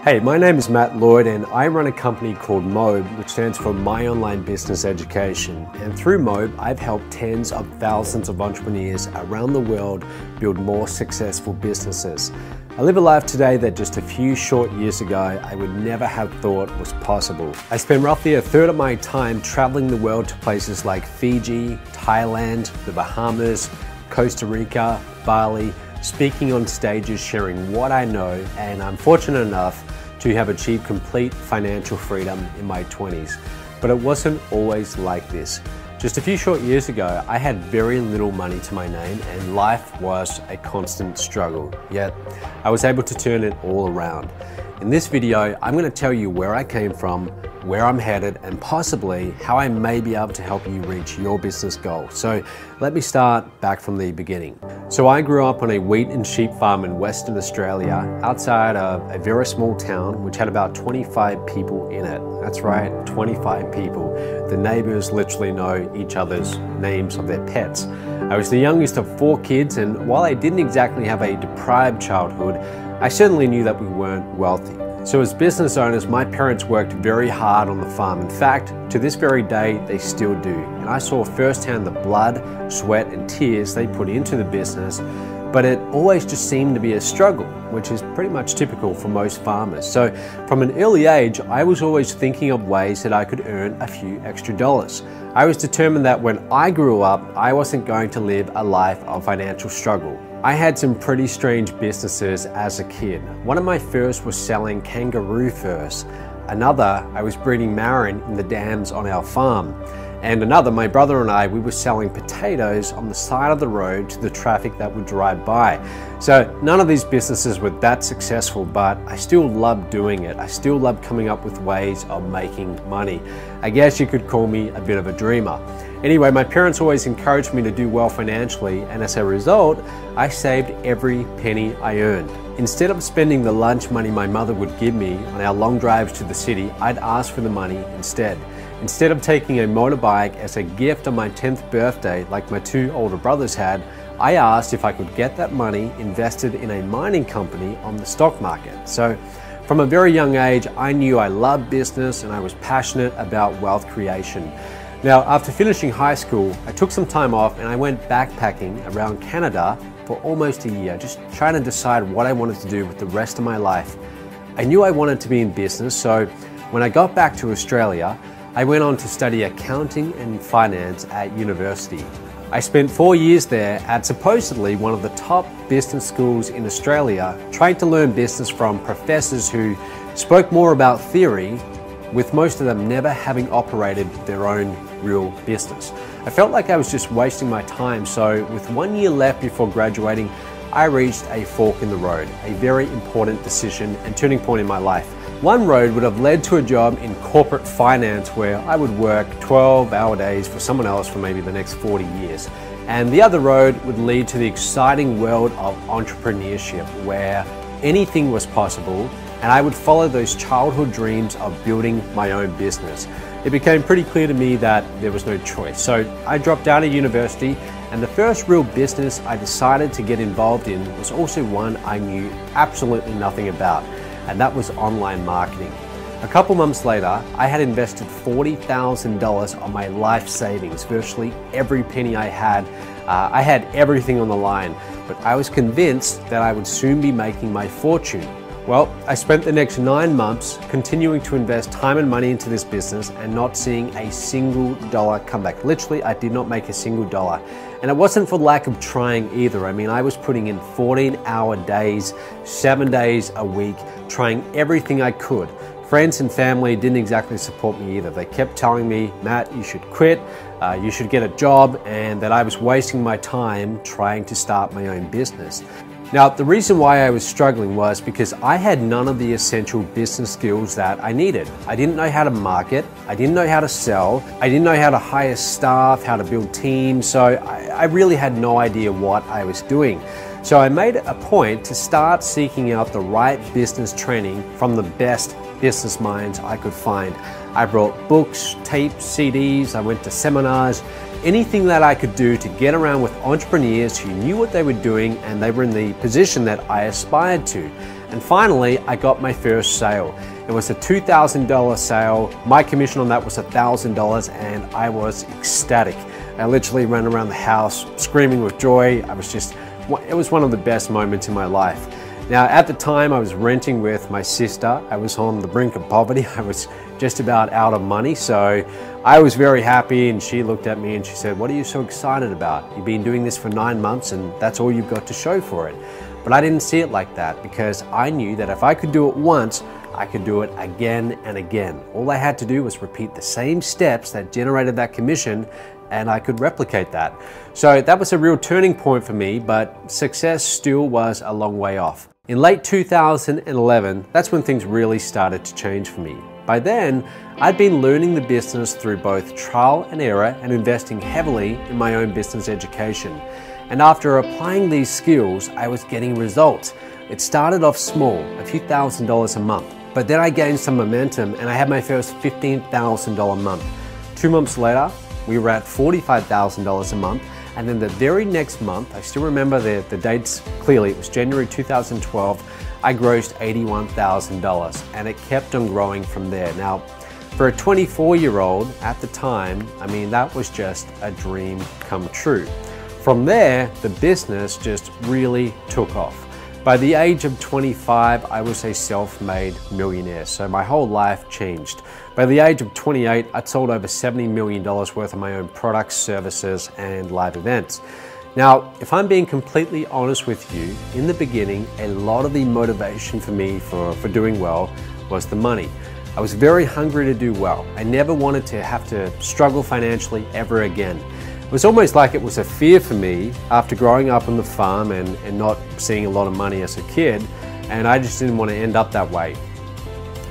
Hey, my name is Matt Lloyd and I run a company called MOBE, which stands for My Online Business Education. And through MOBE, I've helped tens of thousands of entrepreneurs around the world build more successful businesses. I live a life today that just a few short years ago, I would never have thought was possible. I spend roughly a third of my time traveling the world to places like Fiji, Thailand, the Bahamas, Costa Rica, Bali, speaking on stages, sharing what I know, and I'm fortunate enough to have achieved complete financial freedom in my 20s. But it wasn't always like this. Just a few short years ago, I had very little money to my name and life was a constant struggle. Yet, I was able to turn it all around. In this video, I'm going to tell you where I came from, where I'm headed, and possibly how I may be able to help you reach your business goal. So let me start back from the beginning. So I grew up on a wheat and sheep farm in Western Australia, outside of a very small town, which had about 25 people in it. That's right, 25 people. The neighbors literally know each other's names of their pets. I was the youngest of 4 kids, and while I didn't exactly have a deprived childhood, I certainly knew that we weren't wealthy. So as business owners, my parents worked very hard on the farm. In fact, to this very day, they still do. And I saw firsthand the blood, sweat, and tears they put into the business, but it always just seemed to be a struggle, which is pretty much typical for most farmers. So from an early age, I was always thinking of ways that I could earn a few extra dollars. I was determined that when I grew up, I wasn't going to live a life of financial struggle. I had some pretty strange businesses as a kid. One of my first was selling kangaroo furs. Another, I was breeding marron in the dams on our farm. And another, my brother and I, we were selling potatoes on the side of the road to the traffic that would drive by. So none of these businesses were that successful, but I still loved doing it. I still loved coming up with ways of making money. I guess you could call me a bit of a dreamer. Anyway, my parents always encouraged me to do well financially, and as a result, I saved every penny I earned. Instead of spending the lunch money my mother would give me on our long drives to the city, I'd ask for the money instead. Instead of taking a motorbike as a gift on my 10th birthday, like my 2 older brothers had, I asked if I could get that money invested in a mining company on the stock market. So, from a very young age, I knew I loved business and I was passionate about wealth creation. Now, after finishing high school, I took some time off and I went backpacking around Canada for almost a year, just trying to decide what I wanted to do with the rest of my life. I knew I wanted to be in business, so when I got back to Australia, I went on to study accounting and finance at university. I spent 4 years there at supposedly one of the top business schools in Australia, trying to learn business from professors who spoke more about theory, with most of them never having operated their own real business. I felt like I was just wasting my time, so with 1 year left before graduating, I reached a fork in the road, a very important decision and turning point in my life. One road would have led to a job in corporate finance where I would work 12-hour days for someone else for maybe the next 40 years. And the other road would lead to the exciting world of entrepreneurship where anything was possible, and I would follow those childhood dreams of building my own business. It became pretty clear to me that there was no choice. So I dropped out of university, and the first real business I decided to get involved in was also one I knew absolutely nothing about, and that was online marketing. A couple months later, I had invested $40,000 on my life savings, virtually every penny I had. I had everything on the line, but I was convinced that I would soon be making my fortune. Well, I spent the next 9 months continuing to invest time and money into this business and not seeing a single dollar come back. Literally, I did not make a single dollar. And it wasn't for lack of trying either. I mean, I was putting in 14-hour days, 7 days a week, trying everything I could. Friends and family didn't exactly support me either. They kept telling me, Matt, you should quit, you should get a job, and that I was wasting my time trying to start my own business. Now, the reason why I was struggling was because I had none of the essential business skills that I needed. I didn't know how to market, I didn't know how to sell, I didn't know how to hire staff, how to build teams, so I really had no idea what I was doing. So I made it a point to start seeking out the right business training from the best business minds I could find. I brought books, tapes, CDs, I went to seminars, anything that I could do to get around with entrepreneurs who knew what they were doing and they were in the position that I aspired to. And finally, I got my first sale. It was a $2,000 sale. My commission on that was $1,000 and I was ecstatic. I literally ran around the house screaming with joy. It was one of the best moments in my life. Now, at the time, I was renting with my sister. I was on the brink of poverty. I was just about out of money. So I was very happy, and she looked at me and she said, "What are you so excited about? You've been doing this for 9 months and that's all you've got to show for it." But I didn't see it like that, because I knew that if I could do it once, I could do it again and again. All I had to do was repeat the same steps that generated that commission, and I could replicate that. So that was a real turning point for me, but success still was a long way off. In late 2011, that's when things really started to change for me. By then, I'd been learning the business through both trial and error and investing heavily in my own business education. And after applying these skills, I was getting results. It started off small, a few $1,000s a month, but then I gained some momentum and I had my first $15,000 month. 2 months later, we were at $45,000 a month, and then the very next month, I still remember the dates clearly, it was January 2012, I grossed $81,000, and it kept on growing from there. Now, for a 24-year-old at the time, I mean, that was just a dream come true. From there, the business just really took off. By the age of 25, I was a self-made millionaire, so my whole life changed. By the age of 28, I'd sold over $70 million worth of my own products, services, and live events. Now, if I'm being completely honest with you, in the beginning, a lot of the motivation for me for doing well was the money. I was very hungry to do well. I never wanted to have to struggle financially ever again. It was almost like it was a fear for me after growing up on the farm and not seeing a lot of money as a kid, and I just didn't want to end up that way.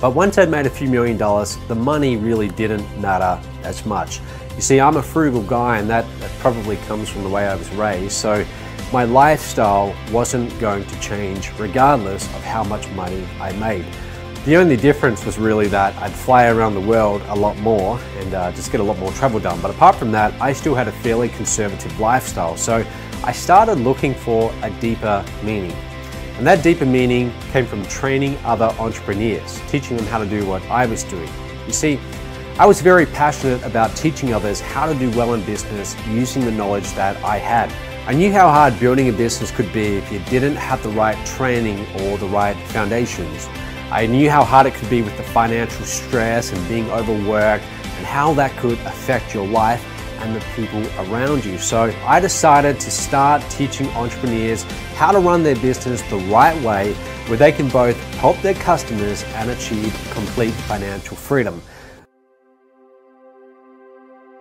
But once I'd made a few $1,000,000, the money really didn't matter as much. You see, I'm a frugal guy, and that probably comes from the way I was raised, so my lifestyle wasn't going to change regardless of how much money I made. The only difference was really that I'd fly around the world a lot more and just get a lot more travel done. But apart from that, I still had a fairly conservative lifestyle. So I started looking for a deeper meaning. And that deeper meaning came from training other entrepreneurs, teaching them how to do what I was doing. You see, I was very passionate about teaching others how to do well in business using the knowledge that I had. I knew how hard building a business could be if you didn't have the right training or the right foundations. I knew how hard it could be with the financial stress and being overworked, and how that could affect your life and the people around you. So I decided to start teaching entrepreneurs how to run their business the right way, where they can both help their customers and achieve complete financial freedom.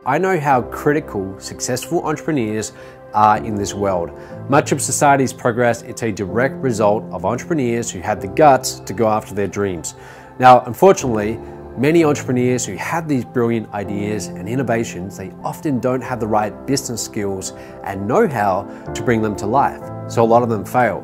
I know how critical successful entrepreneurs are in this world. Much of society's progress, it's a direct result of entrepreneurs who had the guts to go after their dreams. Now, unfortunately, many entrepreneurs who have these brilliant ideas and innovations, they often don't have the right business skills and know-how to bring them to life. So a lot of them fail.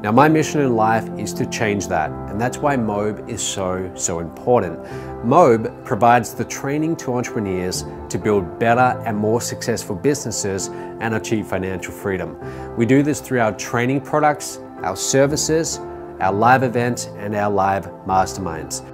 Now, my mission in life is to change that, and that's why MOB is so important. MOB provides the training to entrepreneurs to build better and more successful businesses and achieve financial freedom. We do this through our training products, our services, our live events, and our live masterminds.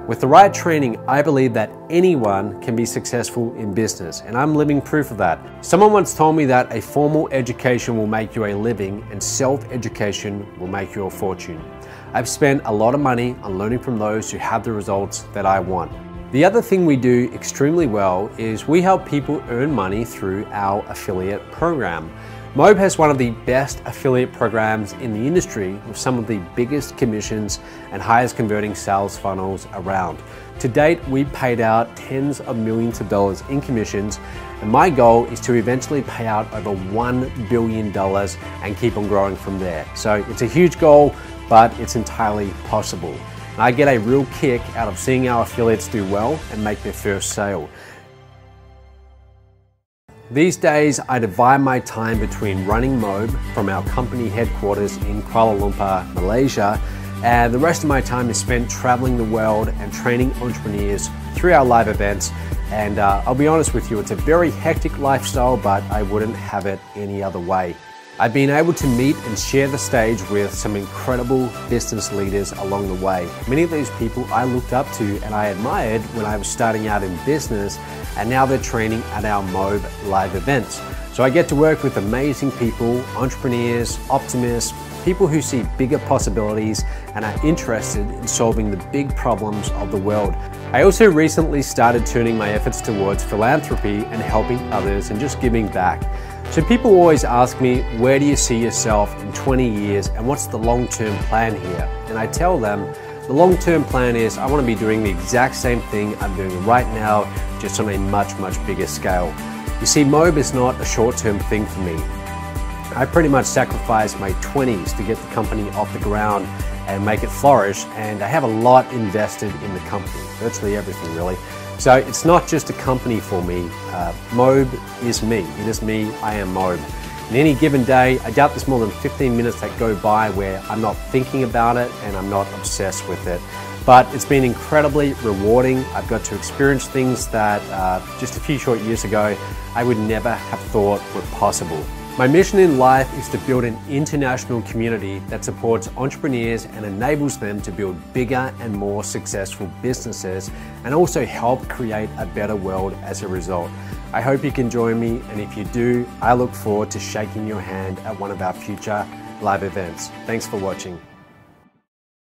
With the right training, I believe that anyone can be successful in business, and I'm living proof of that. Someone once told me that a formal education will make you a living and self-education will make you a fortune. I've spent a lot of money on learning from those who have the results that I want. The other thing we do extremely well is we help people earn money through our affiliate program. MOB has one of the best affiliate programs in the industry, with some of the biggest commissions and highest converting sales funnels around. To date, we've paid out tens of millions of dollars in commissions, and my goal is to eventually pay out over $1 billion and keep on growing from there. So it's a huge goal, but it's entirely possible. And I get a real kick out of seeing our affiliates do well and make their first sale. These days, I divide my time between running MOB from our company headquarters in Kuala Lumpur, Malaysia, and the rest of my time is spent traveling the world and training entrepreneurs through our live events. And I'll be honest with you, it's a very hectic lifestyle, but I wouldn't have it any other way. I've been able to meet and share the stage with some incredible business leaders along the way. Many of these people I looked up to and I admired when I was starting out in business, and now they're training at our MOB live events. So I get to work with amazing people, entrepreneurs, optimists, people who see bigger possibilities and are interested in solving the big problems of the world. I also recently started turning my efforts towards philanthropy and helping others and just giving back. So people always ask me, where do you see yourself in 20 years and what's the long-term plan here? And I tell them, the long-term plan is I want to be doing the exact same thing I'm doing right now, just on a much, much bigger scale. You see, MOB is not a short-term thing for me. I pretty much sacrificed my 20s to get the company off the ground and make it flourish, and I have a lot invested in the company, virtually everything really. So it's not just a company for me. MOB is me. It is me. I am MOB. In any given day, I doubt there's more than 15 minutes that go by where I'm not thinking about it and I'm not obsessed with it. But it's been incredibly rewarding. I've got to experience things that just a few short years ago I would never have thought were possible. My mission in life is to build an international community that supports entrepreneurs and enables them to build bigger and more successful businesses, and also help create a better world as a result. I hope you can join me, and if you do, I look forward to shaking your hand at one of our future live events. Thanks for watching.